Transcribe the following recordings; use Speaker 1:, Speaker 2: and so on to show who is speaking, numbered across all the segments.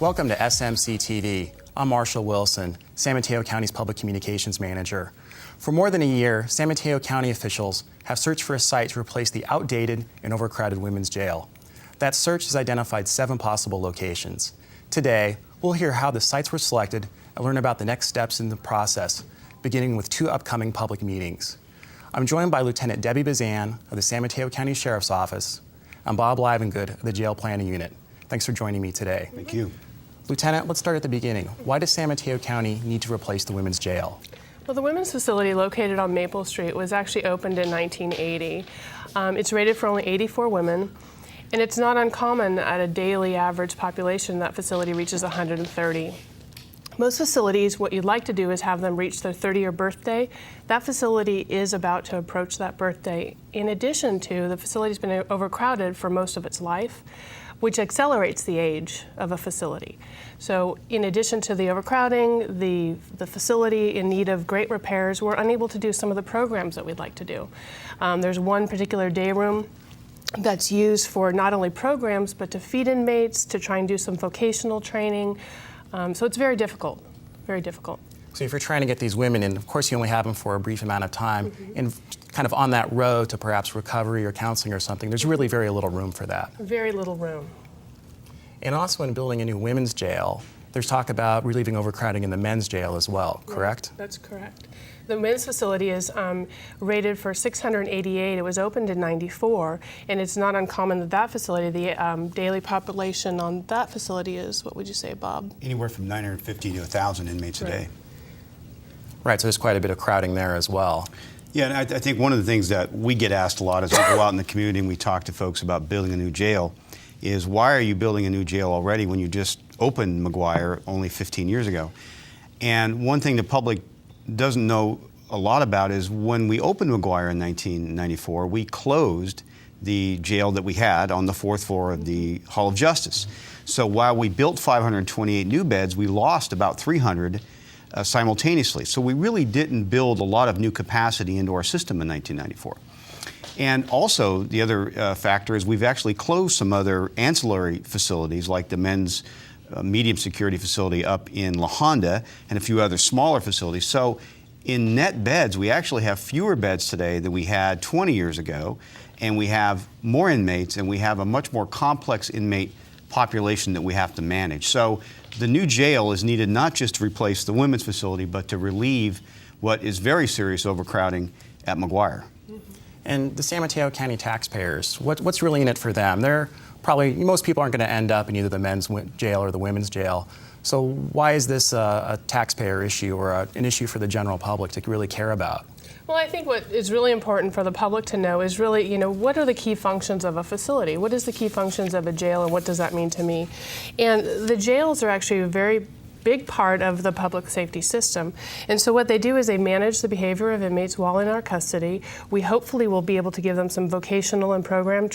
Speaker 1: Welcome to SMCTV. I'm Marshall Wilson, San Mateo County's Public Communications Manager. For more than a year, San Mateo County officials have searched for a site to replace the outdated and overcrowded women's jail. That search has identified 7 possible locations. Today, we'll hear how the sites were selected and learn about the next steps in the process, beginning with 2 upcoming public meetings. I'm joined by Lieutenant Debbie Bazan of the San Mateo County Sheriff's Office. I'm Bob Livengood of the Jail Planning Unit. Thanks for joining me today.
Speaker 2: Thank you.
Speaker 1: Lieutenant, let's start at the beginning. Why does San Mateo County need to replace the women's jail?
Speaker 3: Well, the women's facility located on Maple Street was actually opened in 1980. It's rated for only 84 women, and it's not uncommon at a daily average population that facility reaches 130. Most facilities, what you'd like to do is have them reach their 30-year birthday. That facility is about to approach that birthday. In addition to, the facility's been overcrowded for most of its life, which accelerates the age of a facility. So in addition to the overcrowding, the facility in need of great repairs, we're unable to do some of the programs that we'd like to do. There's one particular day room that's used for not only programs, but to feed inmates, to try and do some vocational training. So it's very difficult, very difficult.
Speaker 1: So if you're trying to get these women in, of course you only have them for a brief amount of time, and kind of on that road to perhaps recovery or counseling or something, there's really very little room for that.
Speaker 3: Very little room.
Speaker 1: And also in building a new women's jail, there's talk about relieving overcrowding in the men's jail as well, correct?
Speaker 3: Right, that's correct. The men's facility is rated for 688. It was opened in '94, and it's not uncommon that that facility, the daily population on that facility is, what would you say, Bob?
Speaker 2: Anywhere from 950 to 1,000 inmates a day.
Speaker 1: Right, so there's quite a bit of crowding there as well.
Speaker 2: Yeah, and I think one of the things that we get asked a lot as we go out in the community and we talk to folks about building a new jail is, why are you building a new jail already when you just opened McGuire only 15 years ago? And one thing the public doesn't know a lot about is, when we opened McGuire in 1994, we closed the jail that we had on the 4th floor of the Hall of Justice. So while we built 528 new beds, we lost about 300 simultaneously. So we really didn't build a lot of new capacity into our system in 1994. And also, the other factor is we've actually closed some other ancillary facilities, like the men's medium security facility up in La Honda and a few other smaller facilities. So in net beds, we actually have fewer beds today than we had 20 years ago, and we have more inmates, and we have a much more complex inmate population that we have to manage. So the new jail is needed not just to replace the women's facility, but to relieve what is very serious overcrowding at McGuire.
Speaker 1: And the San Mateo County taxpayers, what's really in it for them? Most people aren't going to end up in either the men's jail or the women's jail. So why is this a taxpayer issue or an issue for the general public to really care about?
Speaker 3: Well, I think what is really important for the public to know is really, what are the key functions of a facility? What is the key functions of a jail, and what does that mean to me? And the jails are actually a very big part of the public safety system. And so what they do is they manage the behavior of inmates while in our custody. We hopefully will be able to give them some vocational and program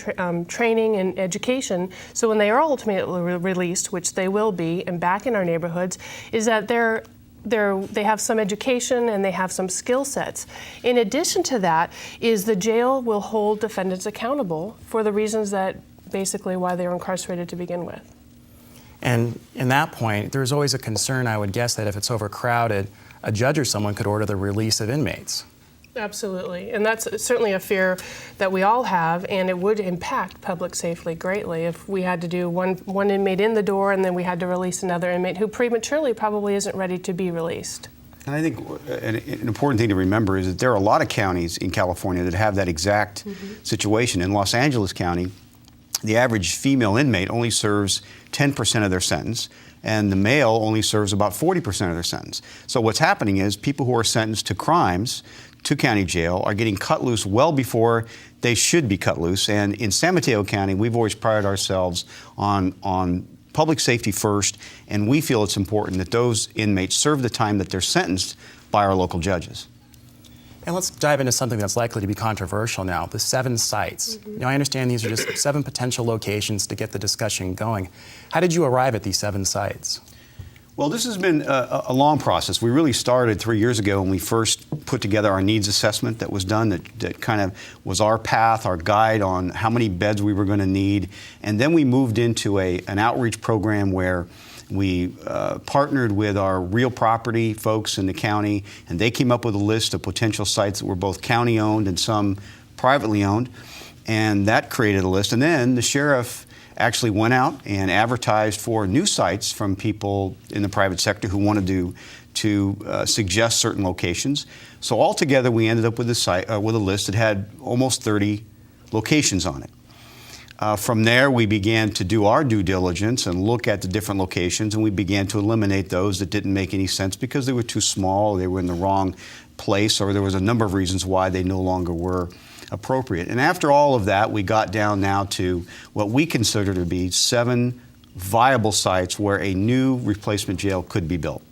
Speaker 3: training and education, so when they are ultimately released, which they will be, and back in our neighborhoods, is that they have some education and they have some skill sets. In addition to that, is the jail will hold defendants accountable for the reasons that basically why they were incarcerated to begin with.
Speaker 1: And in that point, there's always a concern, I would guess, that if it's overcrowded, a judge or someone could order the release of inmates.
Speaker 3: Absolutely, and that's certainly a fear that we all have, and it would impact public safety greatly if we had to do one inmate in the door and then we had to release another inmate who prematurely probably isn't ready to be released.
Speaker 2: And I think an important thing to remember is that there are a lot of counties in California that have that exact situation. In Los Angeles County, the average female inmate only serves 10% of their sentence, and the male only serves about 40% of their sentence. So what's happening is people who are sentenced to crimes to county jail are getting cut loose well before they should be cut loose. And in San Mateo County, we've always prided ourselves on public safety first, and we feel it's important that those inmates serve the time that they're sentenced by our local judges.
Speaker 1: And let's dive into something that's likely to be controversial now, the 7 sites. Now, I understand these are just 7 potential locations to get the discussion going. How did you arrive at these 7 sites?
Speaker 2: Well, this has been a long process. We really started 3 years ago when we first put together our needs assessment that was done, that kind of was our path, our guide on how many beds we were going to need. And then we moved into an outreach program where we partnered with our real property folks in the county, and they came up with a list of potential sites that were both county-owned and some privately owned, and that created a list. And then the sheriff actually went out and advertised for new sites from people in the private sector who wanted to suggest certain locations. So altogether, we ended up with a list that had almost 30 locations on it. From there, we began to do our due diligence and look at the different locations, and we began to eliminate those that didn't make any sense because they were too small, they were in the wrong place, or there was a number of reasons why they no longer were appropriate. And after all of that, we got down now to what we consider to be 7 viable sites where a new replacement jail could be built.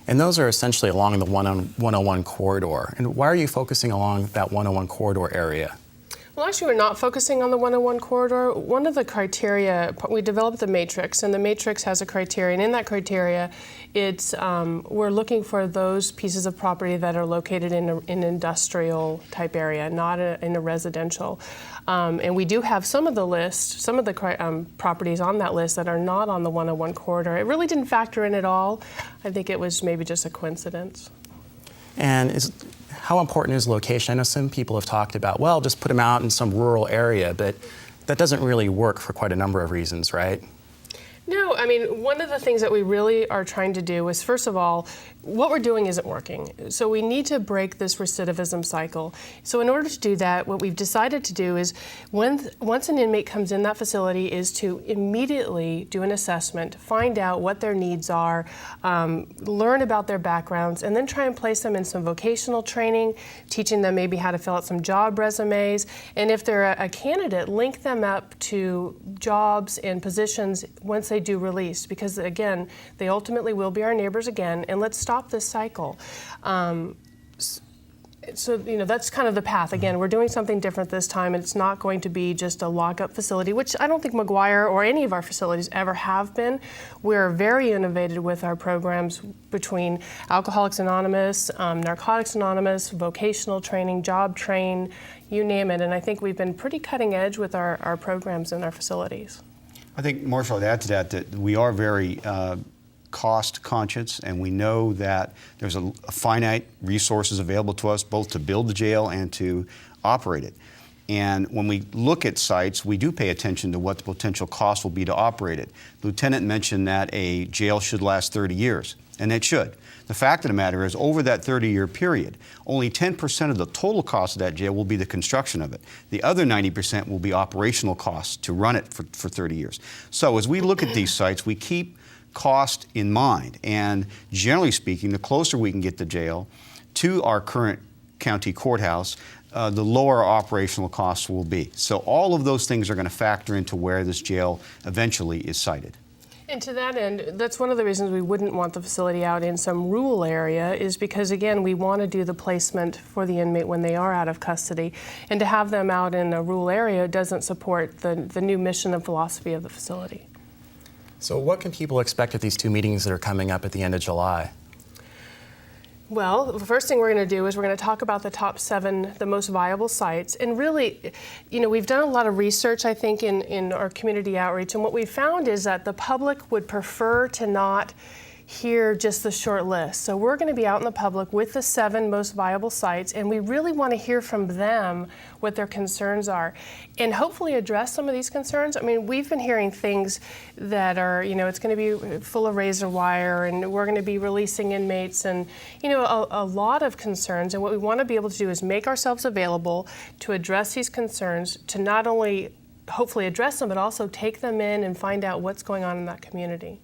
Speaker 1: And those are essentially along the 101 corridor. And why are you focusing along that 101 corridor area?
Speaker 3: Well, actually, we're not focusing on the 101 corridor. One of the criteria, we developed the matrix, and the matrix has a criteria, and in that criteria, it's we're looking for those pieces of property that are located in an industrial type area, not in a residential. And we do have some of the properties on that list that are not on the 101 corridor. It really didn't factor in at all. I think it was maybe just a coincidence.
Speaker 1: And how important is location? I know some people have talked about, well, just put them out in some rural area, but that doesn't really work for quite a number of reasons, right?
Speaker 3: No, I mean, one of the things that we really are trying to do is, first of all, what we're doing isn't working. So we need to break this recidivism cycle. So in order to do that, what we've decided to do is, once an inmate comes in that facility, is to immediately do an assessment, find out what their needs are, learn about their backgrounds, and then try and place them in some vocational training, teaching them maybe how to fill out some job resumes. And if they're a candidate, link them up to jobs and positions once they do release, because again, they ultimately will be our neighbors again, and let's stop this cycle. So, that's kind of the path. Again, we're doing something different this time, and it's not going to be just a lockup facility, which I don't think McGuire or any of our facilities ever have been. We're very innovative with our programs between Alcoholics Anonymous, Narcotics Anonymous, vocational training, job train, you name it. And I think we've been pretty cutting edge with our programs in our facilities.
Speaker 2: I think, Marshall, I'd add to that we are very cost conscious, and we know that there's a finite resources available to us both to build the jail and to operate it. And when we look at sites, we do pay attention to what the potential cost will be to operate it. Lieutenant mentioned that a jail should last 30 years, and it should. The fact of the matter is, over that 30-year period, only 10% of the total cost of that jail will be the construction of it. The other 90% will be operational costs to run it for 30 years. So as we look at these sites, we keep cost in mind. And generally speaking, the closer we can get the jail to our current county courthouse, the lower our operational costs will be. So all of those things are going to factor into where this jail eventually is sited.
Speaker 3: And to that end, that's one of the reasons we wouldn't want the facility out in some rural area, is because, again, we want to do the placement for the inmate when they are out of custody. And to have them out in a rural area doesn't support the new mission and philosophy of the facility.
Speaker 1: So what can people expect at these 2 meetings that are coming up at the end of July?
Speaker 3: Well, the first thing we're going to do is we're going to talk about the top 7, the most viable sites. And really, we've done a lot of research, I think, in our community outreach. And what we found is that the public would prefer to not hear just the short list. So we're going to be out in the public with the 7 most viable sites, and we really want to hear from them what their concerns are and hopefully address some of these concerns. I mean, we've been hearing things that are, it's going to be full of razor wire, and we're going to be releasing inmates, and, a lot of concerns. And what we want to be able to do is make ourselves available to address these concerns, to not only hopefully address them, but also take them in and find out what's going on in that community.